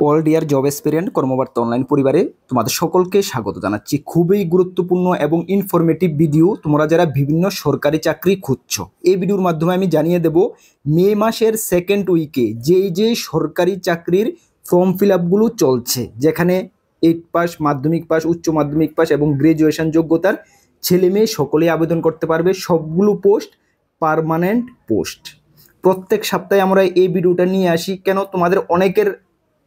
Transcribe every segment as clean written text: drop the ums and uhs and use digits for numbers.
All deer job এক্সপিরিয়েন্ট কর্মবার্তা online পরিবারে তোমাদের সকলকে স্বাগত জানাচ্ছি। খুবই গুরুত্বপূর্ণ এবং ইনফরমেটিভ ভিডিও। তোমরা যারা বিভিন্ন সরকারি চাকরি খুঁজছো, এই ভিডিওর মাধ্যমে আমি জানিয়ে দেব মে মাসের সেকেন্ড উইকে যে সরকারি চাকরির ফর্ম ফিল আপগুলো চলছে, যেখানে 8 পাস, মাধ্যমিক পাস, উচ্চ মাধ্যমিক পাস এবং গ্রাজুয়েশন যোগ্যতার ছেলে মেয়ে সকলেই আবেদন করতে পারবে। সবগুলো পোস্ট পার্মানেন্ট পোস্ট। প্রত্যেক সপ্তাহে আমরা এই ভিডিওটা নিয়ে আসি, কেন তোমাদের অনেকের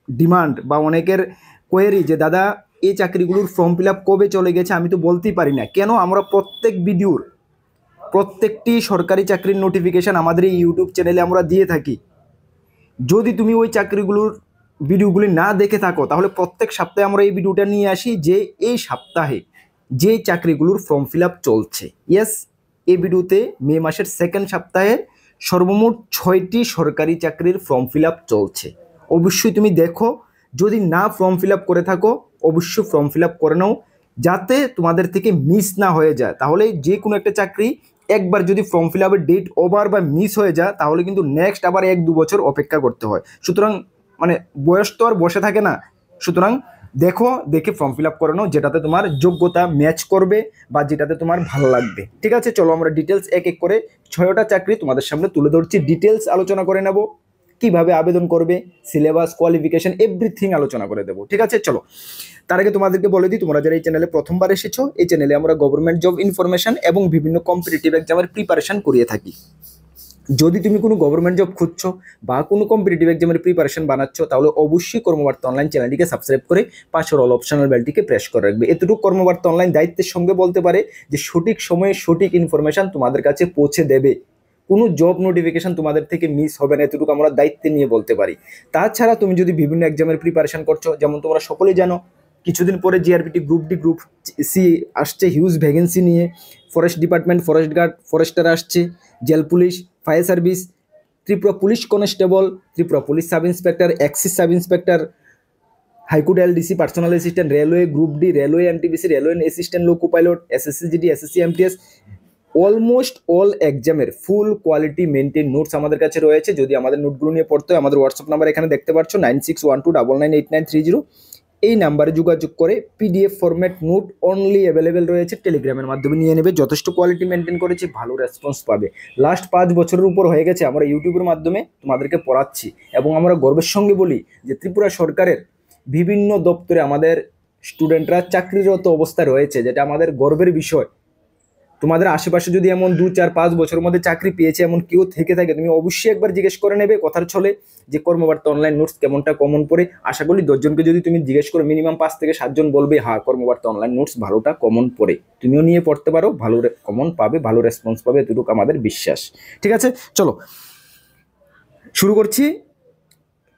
ডিমান্ড বা অনেকের কোয়েরি যে দাদা এই চাকরিগুলোর ফর্ম ফিল আপ কবে চলে গেছে, আমি তো বলতেই পারি না। কেন আমরা প্রত্যেক ভিডিওর প্রত্যেকটি সরকারি চাকরির নোটিফিকেশান আমাদের এই ইউটিউব চ্যানেলে আমরা দিয়ে থাকি। যদি তুমি ওই চাকরিগুলোর ভিডিওগুলি না দেখে থাকো, তাহলে প্রত্যেক সপ্তাহে আমরা এই ভিডিওটা নিয়ে আসি যে এই সপ্তাহে যে চাকরিগুলোর ফর্ম ফিল আপ চলছে। ইয়েস, এই ভিডিওতে মে মাসের সেকেন্ড সপ্তাহে সর্বমোট 6টি সরকারি চাকরির ফর্ম ফিল আপ চলছে। অবশ্যই তুমি দেখো, যদি না ফর্ম ফিল আপ করে থাকো অবশ্যই ফর্ম ফিল আপ করে নাও, যাতে তোমাদের থেকে মিস না হয়ে যায়। তাহলে যে কোনো একটা চাকরি একবার যদি ফর্ম ফিল আপের ডেট ওভার বা মিস হয়ে যায়, তাহলে কিন্তু নেক্সট আবার 1-2 বছর অপেক্ষা করতে হয়। সুতরাং বয়স তো আর বসে থাকে না। সুতরাং দেখে ফর্ম ফিল আপ করে নাও, যেটাতে তোমার যোগ্যতা ম্যাচ করবে বা যেটাতে তোমার ভালো লাগবে। ঠিক আছে, চলো আমরা ডিটেলস এক এক করে 6টা চাকরি তোমাদের সামনে তুলে ধরছি। ডিটেলস আলোচনা করে নেব, কিভাবে আবেদন করবে, সিলেবাস, কোয়ালিফিকেশন, এভরিথিং আলোচনা করে দেবো। ঠিক আছে, চলো তার আগে তোমাদেরকে বলে দিই, তোমরা যারা এই চ্যানেলে প্রথমবার এসেছো, এই চ্যানেলে আমরা গভর্নমেন্ট জব ইনফরমেশন এবং বিভিন্ন কম্পিটিটিভ এক্সামের প্রিপারেশন করিয়ে থাকি। যদি তুমি কোনো গভর্নমেন্ট জব খুঁজছো বা কোনো কম্পিটিটিভ এক্সামের প্রিপারেশন বানাচ্ছ, তাহলে অবশ্যই কর্মবার্তা অনলাইন চ্যানেলটিকে সাবস্ক্রাইব করে পাশের অল অপশনাল বেলটিকে প্রেস করে রাখবে। এতটুকু কর্মবার্তা অনলাইন দায়িত্বের সঙ্গে বলতে পারে যে সঠিক সময়ে সঠিক ইনফরমেশন তোমাদের কাছে পৌঁছে দেবে। কোনো জব নোটিফিকেশন তোমাদের থেকে মিস হবে না, এতটুকু আমরা দায়িত্ব নিয়ে বলতে পারি। তাছাড়া তুমি যদি বিভিন্ন এক্সামের প্রিপারেশন করছো, যেমন তোমরা সকলেই জানো কিছুদিন পরে GRPT group D, group C আসছে হিউজ ভ্যাকেন্সি নিয়ে। Forest department, forest guard, forester আসছে, jail police, fire service, Tripura police constable, Tripura police sub inspector, excise sub inspector, high court LDC, personal assistant, railway group D, railway NTPC, railway assistant loco pilot, SSC GD, SSC MTS, almost all এক্সামের full quality maintain notes আমাদের কাছে রয়েছে। যদি আমাদের নোটগুলো নিয়ে পড়তে হয়, আমাদের হোয়াটসঅ্যাপ নাম্বার এখানে দেখতে পাচ্ছ 9612998930। এই নাম্বারে যোগাযোগ করে PDF format note only available রয়েছে, টেলিগ্রামের মাধ্যমে নিয়ে নেবে। যথেষ্ট কোয়ালিটি মেনটেন করেছে, ভালো রেসপন্স পাবে। লাস্ট 5 বছরের উপর হয়ে গেছে আমরা ইউটিউবের মাধ্যমে তোমাদেরকে পড়াচ্ছি, এবং আমরা গর্বের সঙ্গে বলি যে ত্রিপুরা সরকারের বিভিন্ন দপ্তরে আমাদের স্টুডেন্টরা চাকরিরত অবস্থায় রয়েছে, যেটা আমাদের গর্বের বিষয়। তোমাদের আশেপাশে যদি এমন 2-4-5 বছরের মধ্যে চাকরি পেয়েছে এমন কেউ থেকে থাকে, তুমি অবশ্যই একবার জিজ্ঞেস করে নেবে কথার ছলে যে কর্মবার্তা অনলাইন নোটস কেমনটা কমন পড়ে। আশা করি 10 জনকে যদি তুমি জিজ্ঞেস করো, মিনিমাম 5 থেকে 7 জন বলবে হ্যাঁ কর্মবার্তা অনলাইন নোটস ভালোটা কমন পড়ে। তুমিও নিয়ে পড়তে পারো, ভালো কমন পাবে, ভালো রেসপন্স পাবে, এতটুকু আমাদের বিশ্বাস। ঠিক আছে, চলো শুরু করছি।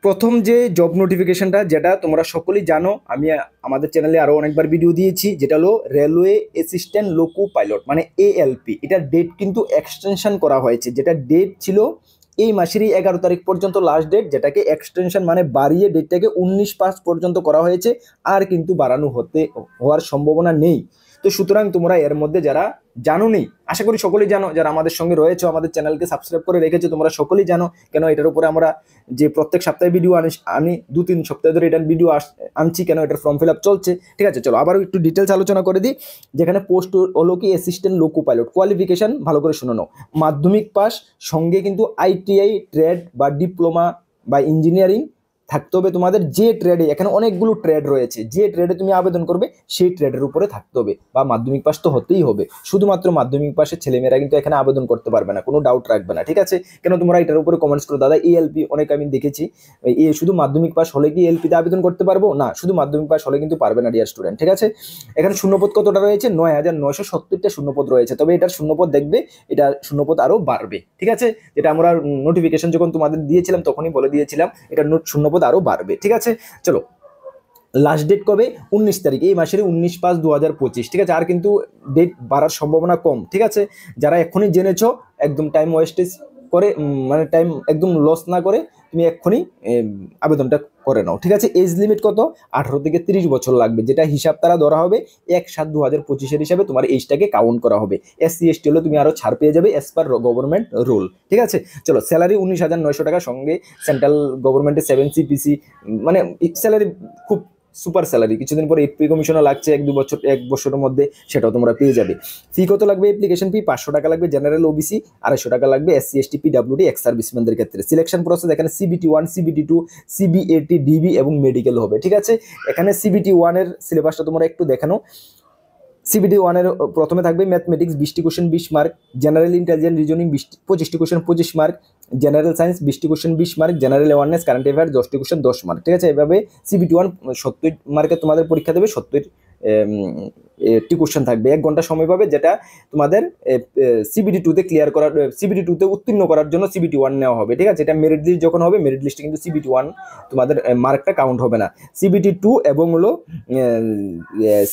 প্রথম যে জব নোটিফিকেশনটা, যেটা তোমরা সকলেই জানো, আমি আমাদের চ্যানেলে আরও অনেকবার ভিডিও দিয়েছি, যেটা হলো রেলওয়ে অ্যাসিস্ট্যান্ট লোকো পাইলট মানে এএলপি। এটার ডেট কিন্তু এক্সটেনশন করা হয়েছে, যেটা ডেট ছিল এই মাসেরই 11 তারিখ পর্যন্ত লাস্ট ডেট, যেটাকে এক্সটেনশন মানে বাড়িয়ে ডেটটাকে 19/5 পর্যন্ত করা হয়েছে। আর কিন্তু বাড়ানো হওয়ার সম্ভাবনা নেই। তো সুতরাং তোমরা এর মধ্যে যারা জানো নেই, আশা করি সকলেই জানো, যারা আমাদের সঙ্গে রয়েছে, আমাদের চ্যানেলকে সাবস্ক্রাইব করে রেখেছো, তোমরা সকলেই জানো। কেন এটার উপরে আমরা যে প্রত্যেক সপ্তাহে ভিডিও আমি 2-3 সপ্তাহ ধরে এটার ভিডিও আনছি, কেন এটার ফর্ম ফিল আপ চলছে। ঠিক আছে, চলো আবারও একটু ডিটেলস আলোচনা করে দিই। যেখানে পোস্ট হলো কি অ্যাসিস্ট্যান্ট লোকো পাইলট। কোয়ালিফিকেশন ভালো করে শুনে নাও, মাধ্যমিক পাস, সঙ্গে কিন্তু আইটিআই, ট্রেড বা ডিপ্লোমা বা ইঞ্জিনিয়ারিং থাকতে হবে তোমাদের। যে ট্রেডে, এখানে অনেকগুলো ট্রেড রয়েছে, যে ট্রেডে তুমি আবেদন করবে সেই ট্রেডের উপরে থাকতে হবে, বা মাধ্যমিক পাস তো হতেই হবে। শুধুমাত্র মাধ্যমিক পাশের ছেলেমেয়েরা কিন্তু এখানে আবেদন করতে পারবে না, কোনো ডাউট রাখবে না। ঠিক আছে, কেন তোমরা এটার উপরে কমেন্টস করো দাদা এএলপি, অনেক আমি দেখেছি শুধু মাধ্যমিক পাস হলে কি এলপিতে আবেদন করতে পারবো? না, শুধু মাধ্যমিক পাস হলে কিন্তু পারবে না ডিয়ার স্টুডেন্ট। ঠিক আছে, এখানে শূন্যপদ কতটা রয়েছে? 9970টা শূন্যপদ রয়েছে। তবে এটার শূন্যপদ দেখবে, এটা শূন্যপদ আরও বাড়বে। ঠিক আছে, যেটা আমরা নোটিফিকেশন যখন তোমাদের দিয়েছিলাম তখনই বলে দিয়েছিলাম, এটা শূন্যপদ আরও বাড়বে। ঠিক আছে, চলো লাস্ট ডেট কবে? 19 তারিখ, এই মাসের 19/5/2025। ঠিক আছে, আর কিন্তু ডেট বাড়ার সম্ভাবনা কম। ঠিক আছে, যারা এখনই জেনেছো একদম টাইম ওয়েস্টেজ করে মানে টাইম একদম লস না করে তুমি এক্ষুনি আবেদনটা করে নাও, ঠিক আছে। এজ লিমিট কত? 18 থেকে 30 বছর লাগবে, যেটা হিসাব তারা ধরা হবে 1/7/2025 হিসাবে তোমার এইজটাকে কাউন্ট করা হবে। SC ST হলে তুমি আরো ছাড় পেয়ে যাবে অ্যাজ পার গভর্নমেন্ট রুল, ঠিক আছে। চলো, স্যালারি 19,900 টাকা, সঙ্গে সেন্ট্রাল গভর্নমেন্টের 7 CPC, মানে স্যালারি খুব সুপার স্যালারি। কিছুদিন পরে পে কমিশনও লাগছে, 1 বছরের মধ্যে, সেটাও তোমরা পেয়ে যাবে। ফি কত লাগবে? অ্যাপ্লিকেশন ফি 500 টাকা লাগবে জেনারেল OBC, 250 টাকা লাগবে SC ST PWD এক্স সার্ভিসম্যানদের ক্ষেত্রে। সিলেকশন প্রসেস এখানে CBT 1, CBT 2, CBAT, DB এবং মেডিকেল হবে, ঠিক আছে। এখানে CBT 1 এর সিলেবাসটা তোমরা একটু দেখানো। CBT 1 এর প্রথমে থাকবে ম্যাথমেটিক্স 20টি question 20 mark, general intelligence reasoning 25টি কোশ্চেন 25 মার্ক, জেনারেল সায়েন্স 20টি question 20 mark, general awareness current affair 10টি কোশ্চেন 10 মার্ক, ঠিক আছে। এভাবে CBT 1 70 মার্কের তোমাদের পরীক্ষা দেবে, 70 টি কোশ্চেন থাকবে, 1 ঘন্টা সময় পাবে, যেটা তোমাদের CBT 2 তে ক্লিয়ার করার, CBT 2 তে উত্তীর্ণ করার জন্য CBT 1 নেওয়া হবে, ঠিক আছে। এটা মেরিট লিস্ট যখন হবে, মেরিট লিস্টে কিন্তু CBT 1 তোমাদের মার্কটা কাউন্ট হবে না। CBT 2 এবং হলো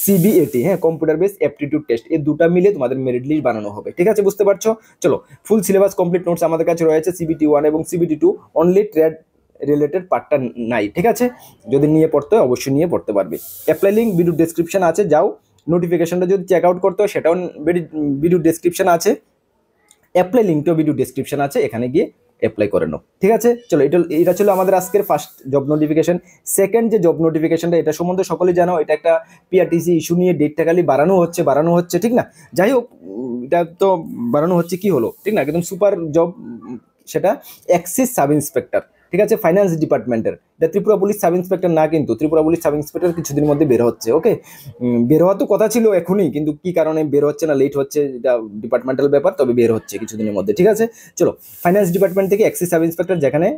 CBAT, হ্যাঁ, কম্পিউটার বেস অ্যাপটিটিউড টেস্ট, এই দুটা মিলে তোমাদের মেরিট লিস্ট বানানো হবে, ঠিক আছে, বুঝতে পারছো। চলো, ফুল সিলেবাস কমপ্লিট নোটস আমাদের কাছে রয়েছে। CBT 1 এবং CBT 2 অনলি ট্রেড রিলেটেড পার্টটা নাই, ঠিক আছে। যদি নিয়ে পড়তে হয় অবশ্যই নিয়ে পড়তে পারবে। অ্যাপ্লাই লিঙ্ক ভিডিও ডেসক্রিপশন আছে, যাও। নোটিফিকেশনটা যদি চেক আউট করতে হয় সেটাও ভিডিও ডেসক্রিপশন আছে, অ্যাপ্লাই লিঙ্কটাও ভিডিও ডেসক্রিপশন আছে, এখানে গিয়ে অ্যাপ্লাই করে নাও, ঠিক আছে। চলো, এটা ছিল আমাদের আজকের ফার্স্ট জব নোটিফিকেশন। সেকেন্ড যে জব নোটিফিকেশনটা, এটা সম্বন্ধে সকলেই জানো, এটা একটা PRTC ইস্যু নিয়ে ডেটটা খালি বাড়ানো হচ্ছে, ঠিক না। যাই হোক, এটা তো বাড়ানো হচ্ছে, কি হলো, ঠিক না, একদম সুপার জব, সেটা এক্সাইজ সাব ইন্সপেক্টর, ঠিক আছে, ফাইন্যান্স ডিপার্টমেন্টের। এটা ত্রিপুরা পুলিশ সাব ইন্সপেক্টর না, কিন্তু ত্রিপুরা পুলিশ সাব ইন্সপেক্টর কিছুদিন মধ্যে বের হচ্ছে, ওকে। বের হওয়ার তো কথা ছিল এখনই, কিন্তু কি কারণে বের হচ্ছে না, লেট হচ্ছে, এটা ডিপার্টমেন্টাল ব্যাপার, তবে বের হচ্ছে কিছুদিনের মধ্যে, ঠিক আছে। চলো, ফাইন্যান্স ডিপার্টমেন্ট থেকে এক্সাইজ সাব ইন্সপেক্টর, যেখানে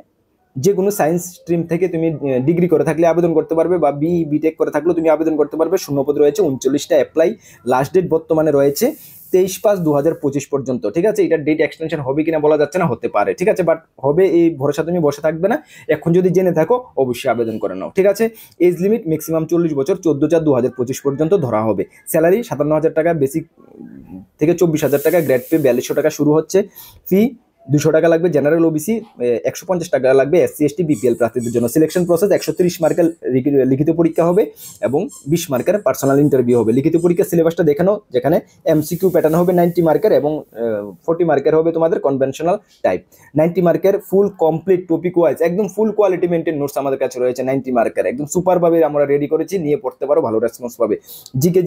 যে কোনো সায়েন্স স্ট্রিম থেকে তুমি ডিগ্রি করে থাকলে আবেদন করতে পারবে, বা BTech করে থাকলেও তুমি আবেদন করতে পারবে। শূন্যপদ রয়েছে 39টা, অ্যাপ্লাই লাস্ট ডেট বর্তমানে রয়েছে 23/5/2025 পর্যন্ত, ঠিক আছে। এটা ডেট এক্সটেনশন হবে কিনা বলা যাচ্ছে না, হতে পারে, ঠিক আছে, বাট হবে, এই ভরসা তুমি বসে থাকবে না। এখন যদি জেনে থাকো অবশ্যই আবেদন করে নাও, ঠিক আছে। এজ লিমিট ম্যাক্সিমাম 40 বছর, 14/4/2025 পর্যন্ত ধরা হবে। স্যালারি 57,000 টাকা বেসিক থেকে, 24,000 টাকা গ্রেড পে, 4200 টাকা শুরু হচ্ছে। ফি 200 টাকা লাগবে জেনারেল OBC, 150 টাকা লাগবে SC ST BPL প্রার্থীদের জন্য। সিলেকশন প্রসেস 130 মার্কের লিখিত পরীক্ষা হবে এবং 20 মার্কের পার্সোনাল ইন্টারভিউ হবে। লিখিত পরীক্ষার সিলেবাসটা দেখানো, যেখানে MCQ প্যাটার্ন হবে 90 মার্কের এবং 40 মার্কের হবে তোমাদের কনভেনশনাল টাইপ। 90 মার্কের ফুল কমপ্লিট টপিক ওয়াইজ একদম ফুল কোয়ালিটি মেনটেন নোটস আমাদের কাছে রয়েছে। 90 মার্কের একদম সুপারভাবে আমরা রেডি করেছি, নিয়ে পড়তে পারো, ভালো রেসপন্স পাবে। GK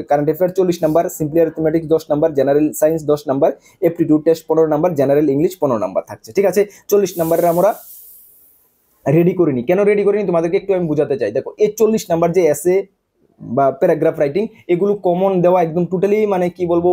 current affair 40 number, simply arithmetics 10 number, general science 10 number, aptitude test 15 number, general English 15 number থাকছে, ঠিক আছে। 40 নাম্বারের আমরা রেডি করিনি। কেন রেডি করিনি তোমাদেরকে একটু আমি বুঝাতে চাই। দেখো, এই 40 নাম্বার যে এসে বা প্যারাগ্রাফ রাইটিং, এগুলো কমন দেওয়া একদম টোটালি, মানে কি বলবো,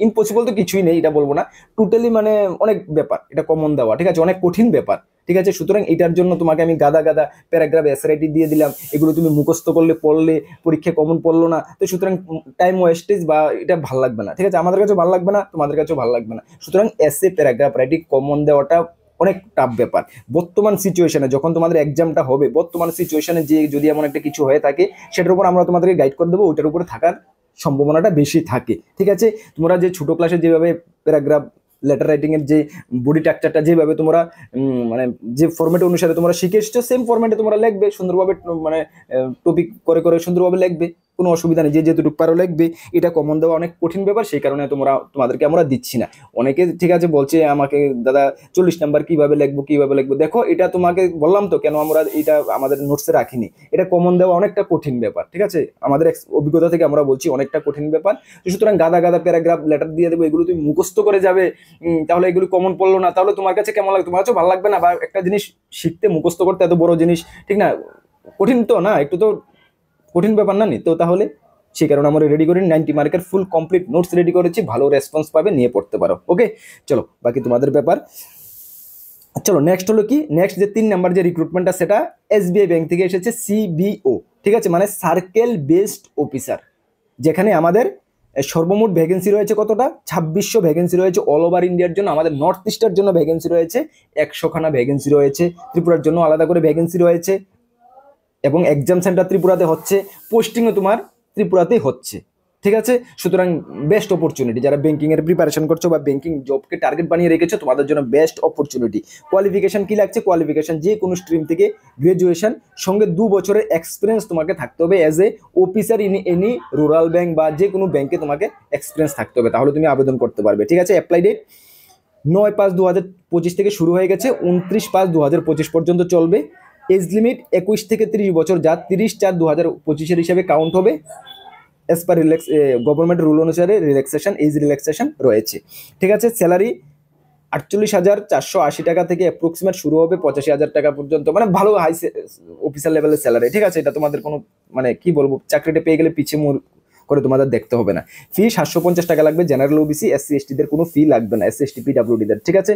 ইম্পসিবল তো কিছুই নেই, এটা বলবো না, টোটালি মানে অনেক ব্যাপার এটা কমন দেওয়া, ঠিক আছে, অনেক কঠিন ব্যাপার, ঠিক আছে। সুতরাং এটার জন্য তোমাকে আমি গাদা গাদা প্যারাগ্রাফ এসআরআইটি দিয়ে দিলাম, এগুলো তুমি মুখস্থ করলে, পড়লে, পরীক্ষা কমন পড়লো না, তো সুতরাং টাইম ওয়েস্টেজ বা এটা ভালো লাগবে না, ঠিক আছে, আমাদের কাছেও ভালো লাগবে না, তোমাদের কাছেও ভালো লাগবে না। সুতরাং এসে প্যারাগ্রাফ রাইটিং কমন দেওয়াটা অনেক টাফ ব্যাপার। বর্তমান সিচুয়েশনে যখন তোমাদের এক্সামটা হবে, বর্তমান সিচুয়েশনে যে যদি এমন একটা কিছু হয়ে থাকে, সেটার উপর আমরা তোমাদেরকে গাইড করে দেবো, ওইটার উপরে থাকার সম্ভাবনাটা বেশি থাকে, ঠিক আছে। তোমরা যে ছোট ক্লাসে যেভাবে প্যারাগ্রাফ লেটার রাইটিং এর যে বডি স্ট্রাকচারটা যেভাবে তোমরা মানে যে ফরম্যাট অনুসারে তোমরা শিখে এসছো, সেম ফরম্যাটে তোমরা লিখবে সুন্দরভাবে, মানে টপিক করে করে সুন্দরভাবে লিখবে, কোনো অসুবিধা নেই, যে যেটুকু পারো লিখবে। এটা কমন দেওয়া অনেক কঠিন ব্যাপার, সেই কারণে তোমাদেরকে আমরা দিচ্ছি না। অনেকে ঠিক আছে বলছে আমাকে, দাদা 40 নাম্বার কিভাবে লিখবো। দেখো, এটা তোমাকে বললাম তো কেন আমরা এটা আমাদের নোটসে রাখিনি। এটা কমন দেওয়া অনেকটা কঠিন ব্যাপার, ঠিক আছে, আমাদের অভিজ্ঞতা থেকে আমরা বলছি অনেকটা কঠিন ব্যাপার। সুতরাং গাদা গাদা প্যারাগ্রাফ লেটার দিয়ে দেবো, এগুলো তুমি মুখস্থ করে যাবে, তাহলে এগুলো কমন পড়লো না, তাহলে তোমার কাছে কেমন লাগবে, তোমার কাছে ভালো লাগবে না। বা একটা জিনিস শিখতে, মুখস্থ করতে এত বড় জিনিস, ঠিক না, কঠিন তো না, একটু তো কঠিন ব্যাপার না নি তো, তাহলে সেই কারণে আমরা রেডি করি 90 মার্কের ফুল কমপ্লিট নোটস রেডি করেছি, ভালো রেসপন্স পাবে, নিয়ে পড়তে পারো, ওকে। চলো, বাকি তোমাদের ব্যাপার। চলো, নেক্সট হলো কি, নেক্সট যে 3 নাম্বার যে রিক্রুটমেন্টটা, সেটা SBI ব্যাংক থেকে এসেছে, CBO, ঠিক আছে, মানে সার্কেল বেসড অফিসার, যেখানে আমাদের সর্বমোট ভ্যাকেন্সি রয়েছে কতটা, 2600 ভ্যাকেন্সি রয়েছে অল ওভার ইন্ডিয়ার জন্য। আমাদের নর্থ ইস্টের জন্য ভ্যাকেন্সি রয়েছে 100 খানা ভ্যাকেন্সি রয়েছে, ত্রিপুরার জন্য আলাদা করে ভ্যাকেন্সি রয়েছে, এবং এক্সাম সেন্টার ত্রিপুরাতে হচ্ছে, পোস্টিংও তোমার ত্রিপুরাতেই হচ্ছে, ঠিক আছে। সুতরাং বেস্ট অপরচুনিটি, যারা ব্যাংকিংয়ের প্রিপারেশন করছো বা ব্যাংকিং জবকে টার্গেট বানিয়ে রেখেছো, তোমাদের জন্য বেস্ট অপরচুনিটি। কোয়ালিফিকেশন কি লাগছে? কোয়ালিফিকেশন যে কোনো স্ট্রিম থেকে গ্রাজুয়েশন, সঙ্গে 2 বছরের এক্সপিরিয়েন্স তোমাকে থাকতে হবে as a officer in any rural bank বা যে কোনো ব্যাংকে তোমাকে এক্সপিরিয়েন্স থাকতে হবে, তাহলে তুমি আবেদন করতে পারবে। ঠিক আছে। অ্যাপ্লাই ডেট 9/5/2025 থেকে শুরু হয়ে গেছে, 29/5/2025 পর্যন্ত চলবে। এজ লিমিট 21 থেকে 30 বছর, যা 30/4/2025 হিসাবে কাউন্ট হবে। এজ পার গভর্নমেন্ট রুল অনুসারে রিল্যাক্সেশন, এজ রিল্যাক্সেশন রয়েছে। ঠিক আছে। স্যালারি 48,480 টাকা থেকে অ্যাপ্রক্সিমেট শুরু হবে 85,000 টাকা পর্যন্ত, মানে ভালো হাই অফিসার লেভেলের স্যালারি। ঠিক আছে। এটা তোমাদের কোনো মানে কি বলবো, চাকরিটা পেয়ে গেলে পিছিয়ে করে তোমাদের দেখতে হবে না। ফি 750 টাকা লাগবে। জেনারেল ওবিসি এসসি এসটিদের কোনো ফি লাগবে না, এসসি এসটি পিডব্লিউডিদের। ঠিক আছে।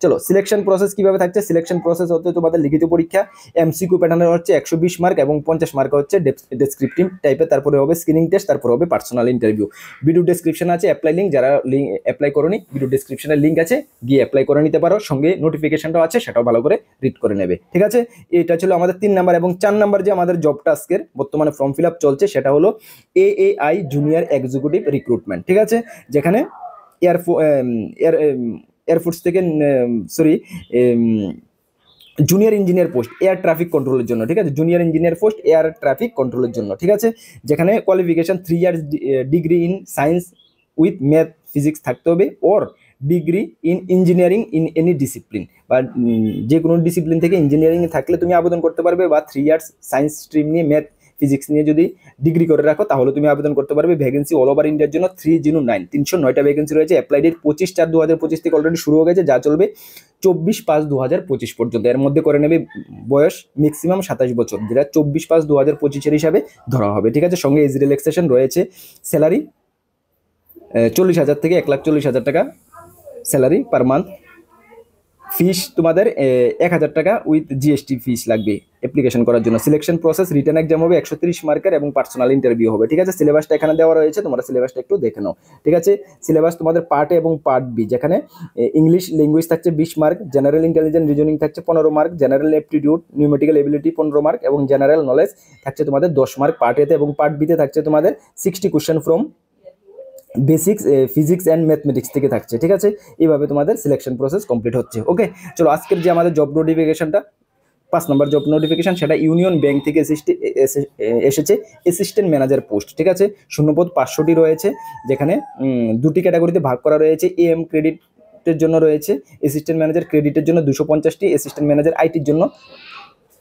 চলো, সিলেকশন প্রসেস কিভাবে থাকছে? সিলেকশন প্রসেস হচ্ছে তোমাদের লিখিত পরীক্ষা, এমসিকিউ প্যাটার্নের হচ্ছে 120 মার্ক এবং 50 মার্ক হচ্ছে ডেসক্রিপটিভ টাইপের, তারপরে হবে স্ক্রিনিং টেস্ট, তারপরে হবে পার্সোনাল ইন্টারভিউ। ভিডিও ডেসক্রিপশন আছে অ্যাপ্লাই লিঙ্ক, যারা লিঙ্ক অ্যাপ্লাই করোনি ভিডিও ডেসক্রিপশনের লিঙ্ক আছে, গিয়ে অ্যাপ্লাই করে নিতে পারো। সঙ্গে নোটিফিকেশনটাও আছে, সেটাও ভালো করে রিড করে নেবে। ঠিক আছে। এটা ছিল আমাদের 3 নাম্বার। এবং 4 নাম্বার যে আমাদের জব টাস্কের বর্তমানে ফর্ম ফিল আপ চলছে, সেটা হলো এএআই জুনিয়র এক্সিকিউটিভ রিক্রুটমেন্ট। ঠিক আছে। যেখানে এয়ারফোর্স থেকে junior engineer post air traffic কন্ট্রোলের জন্য। ঠিক আছে। Junior engineer post air traffic কন্ট্রোলের জন্য। ঠিক আছে। যেখানে qualification 3 years degree in science with math physics থাকতে হবে, or degree in engineering in any discipline, বা যে কোনো ডিসিপ্লিন থেকে ইঞ্জিনিয়ারিং থাকলে তুমি আবেদন করতে পারবে, বা 3 ইয়ার্স সায়েন্স স্ট্রিম নিয়ে ম্যাথ ফিজিক্স নিয়ে যদি ডিগ্রি করে রাখো, তাহলে তুমি আবেদন করতে পারবে। ভ্যাকেন্সি অল ওভার ইন্ডিয়ার জন্য 309, 309টা ভ্যাকেন্সি রয়েছে। অ্যাপ্লাই ডেট 25/4/2025 থেকে অলরেডি শুরু হয়ে গেছে, যা চলবে 24/5/2025 পর্যন্ত। এর মধ্যে করে নেবে বয়স ম্যাক্সিমাম 27 বছর, যেটা 24/5/2025 হিসাবে ধরা হবে। ঠিক আছে। সঙ্গে এজ রিল্যাক্সেশন রয়েছে। স্যালারি 40,000 থেকে 1,40,000 টাকা স্যালারি পার মান্থ। ফিস তোমাদের 1,000 টাকা উইথ জিএসটি ফিস লাগবে অ্যাপ্লিকেশন করার জন্য। সিলেকশন প্রসেস রিটেন এক্সাম হবে 130 মার্কের এবং পার্সোনাল ইন্টারভিউ হবে। ঠিক আছে। সিলেবাসটা এখানে দেওয়া রয়েছে, তোমরা সিলেবাসটা একটু দেখে নাও। ঠিক আছে। সিলেবাস তোমাদের পার্ট এ এবং পার্ট বি, যেখানে ইংলিশ ল্যাঙ্গুয়েজ থাকছে 20 মার্ক, জেনারেল ইন্টেলিজেন্স রিজনিং থাকছে 15 mark, general aptitude numerical ability 15 mark এবং জেনারেল নলেজ থাকছে তোমাদের 10 মার্ক পার্ট এতে, এবং পার্ট বিতে থাকছে তোমাদের 60 question from basics physics and mathematics থেকে থাকছে। ঠিক আছে। এইভাবে তোমাদের সিলেকশন প্রসেস কমপ্লিট হচ্ছে। ওকে। চলো, আজকের যে আমাদের জব নোটিফিকেশনটা 5 নম্বর জব নোটিফিকেশন, সেটা ইউনিয়ন ব্যাংক থেকে এসেছে অ্যাসিস্ট্যান্ট ম্যানেজার পোস্ট। ঠিক আছে। শূন্যপদ 500টি রয়েছে, যেখানে 2টি ক্যাটাগরিতে ভাগ করা রয়েছে। এএম ক্রেডিটের জন্য রয়েছে, অ্যাসিস্ট্যান্ট ম্যানেজার ক্রেডিটের জন্য 250টি, অ্যাসিস্ট্যান্ট ম্যানেজার আইটির জন্য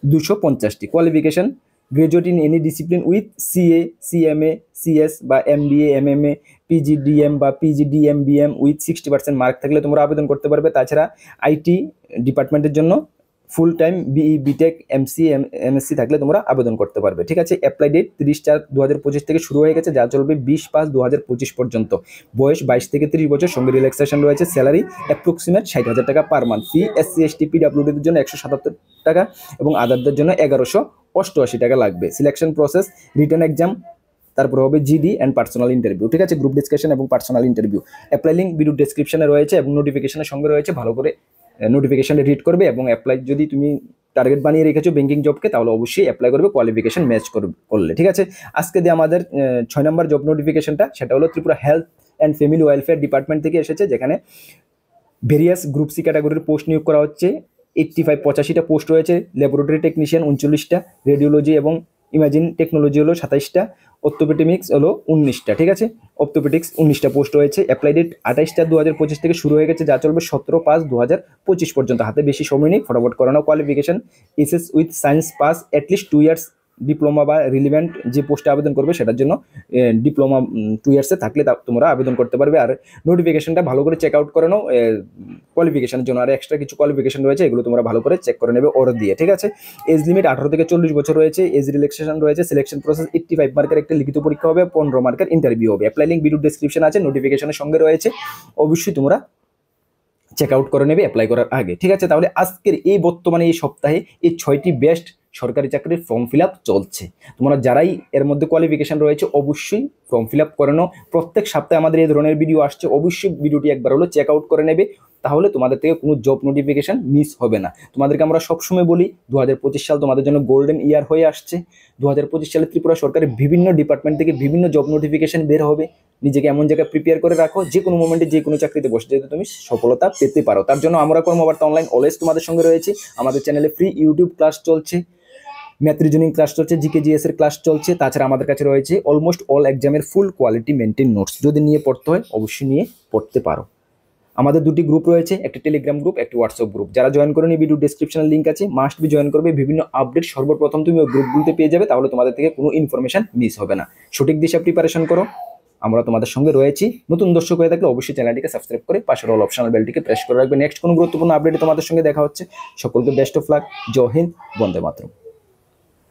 250টি। Qualification graduate in any discipline with CA, CMA, CS বা এমবিএ, এমএমএ, পিজিডিএম বা পিজিডিএমবিএম উইথ 60% মার্ক থাকলে তোমরা আবেদন করতে পারবে। তাছাড়া আইটি ডিপার্টমেন্টের জন্য full time BE, BTech, MC, MSc থাকলে তোমরা আবেদন করতে পারবে। ঠিক আছে। অ্যাপ্লাই ডেট 30/4/2025 থেকে শুরু হয়ে গেছে, যা চলবে 20/5/2025 পর্যন্ত। বয়স 22 থেকে 30 বছর, সঙ্গে রিল্যাক্সেশন রয়েছে। স্যালারি অ্যাপ্রক্সিমেট 60,000 টাকা পার মান্থ। ফি এসসি এসটি পিডব্লিউডিদের জন্য 177 টাকা এবং আদারদের জন্য 1188 টাকা লাগবে। সিলেকশন প্রসেস রিটেন এক্সাম, তারপর হবে জিডি অ্যান্ড পার্সোনাল ইন্টারভিউ। ঠিক আছে। গ্রুপ ডিসকাশন এবং personal interview. Apply link video ডেসক্রিপশনে রয়েছে এবং নোটিফিকেশনের সঙ্গে রয়েছে, ভালো করে নোটিফিকেশনে রিড করবে। এবং অ্যাপ্লাই যদি তুমি টার্গেট বানিয়ে রেখেছো ব্যাংকিং জবকে, তাহলে অবশ্যই অ্যাপ্লাই করবে কোয়ালিফিকেশন ম্যাচ করলে। ঠিক আছে। আজকে দিয়ে আমাদের 6 নম্বর জব নোটিফিকেশনটা, সেটা হলো Tripura health and family welfare department থেকে এসেছে, যেখানে ভেরিয়াস গ্রুপ সি ক্যাটাগরির পোস্ট নিয়োগ করা হচ্ছে। 85-85টা পোস্ট রয়েছে। ল্যাবরেটরি টেকনিশিয়ান 39টা, রেডিওলজি এবং ইমাজিন টেকনোলজি হলো 27টা, অর্থোপেডিক্স হলো 19টা। ঠিক আছে। অর্থোপেডিক্স 19টা পোস্ট রয়েছে। অ্যাপ্লাই ডেট 28/4/2025 থেকে শুরু হয়ে গেছে, যা চলবে 17/5/2025 পর্যন্ত। হাতে বেশি সময় নেই, ফটাফট করানো। Qualification SS with science pass, at least 2 years diploma বা রিলিভেন্ট যে পোস্টে আবেদন করবে সেটার জন্য ডিপ্লোমা 2 ইয়ার্সে থাকলে তোমরা আবেদন করতে পারবে। আর নোটিফিকেশনটা ভালো করে চেক আউট করে নাও। কোয়ালিফিকেশনের জন্য আর এক্সট্রা কিছু কোয়ালিফিকেশন রয়েছে, এগুলো তোমরা ভালো করে চেক করে নেবে ওর দিয়ে। ঠিক আছে। এজ লিমিট 18 থেকে 40 বছর রয়েছে। এজ রিল্যাক্সেশন রয়েছে। সিলেকশন প্রসেস 85 মার্কের একটা লিখিত পরীক্ষা হবে, 15 মার্কের ইন্টারভিউ হবে। অ্যাপ্লাই লিঙ্ক ভিডিও ডেসক্রিপশন আছে, নোটিফিকেশনের সঙ্গে রয়েছে, অবশ্যই তোমরা চেক আউট করে নেবে অ্যাপ্লাই করার আগে। ঠিক আছে। তাহলে আজকের এই বর্তমানে এই সপ্তাহে এই 6টি বেস্ট সরকারি চাকরির ফর্ম ফিল আপ চলছে। তোমরা যারাই এর মধ্যে কোয়ালিফিকেশন রয়েছে, অবশ্যই ফর্ম ফিল আপ করে নাও। প্রত্যেক সপ্তাহে আমাদের এই ধরনের ভিডিও আসছে, অবশ্যই ভিডিওটি একবার হলো চেক আউট করে নেবে। তাহলে তোমাদের থেকে কোনো জব নোটিফিকেশন মিস হবে না। তোমাদেরকে আমরা সবসময় বলি 2025 সাল তোমাদের জন্য গোল্ডেন ইয়ার হয়ে আসছে। 2025 সালে ত্রিপুরা সরকারের বিভিন্ন ডিপার্টমেন্ট থেকে বিভিন্ন জব নোটিফিকেশন বের হবে। নিজেকে এমন জায়গায় প্রিপেয়ার করে রাখো যে কোনো মোমেন্টে যে কোনো চাকরিতে বসে যেতে তুমি সফলতা পেতে পারো। তার জন্য আমরা কর্মবার্তা অনলাইন অলওয়েজ তোমাদের সঙ্গে রয়েছি। আমাদের চ্যানেলে ফ্রি ইউটিউব ক্লাস চলছে, ম্যাথ রিজনিং ক্লাস চলছে, জিকে জিএস এর ক্লাস চলছে। তাছাড়া আমাদের কাছে রয়েছে অলমোস্ট অল এক্সামের ফুল কোয়ালিটি মেনটেন নোটস। যদি নিয়ে পড়তে হয় অবশ্যই নিয়ে পড়তে পারো। আমাদের দুটি গ্রুপ রয়েছে, একটি টেলিগ্রাম গ্রুপ, একটি হোয়াটসঅ্যাপ গ্রুপ। যারা জয়েন করেনি ভিডিও ডেসক্রিপশনের লিঙ্ক আছে, মাস্ট বি জয়েন করবে। বিভিন্ন আপডেট সর্বপ্রথম তুমি ওই গ্রুপগুলোতে পেয়ে যাবে, তাহলে তোমাদের থেকে কোনো ইনফরমেশন মিস হবে না। সঠিক দিশা প্রিপারেশন করো, আমরা তোমাদের সঙ্গে রয়েছি। নতুন দর্শক হয়ে থাকলে অবশ্যই চ্যানেলটিকে সাবস্ক্রাইব করে পাশের অল অপশনাল বেলটিকে প্রেস করে রাখবে। নেক্সট কোনো গুরুত্বপূর্ণ আপডেটে তোমাদের সঙ্গে দেখা হচ্ছে। সকলকে বেস্ট অফ লাক। জয় হিন্দ, বন্দে মাতরম।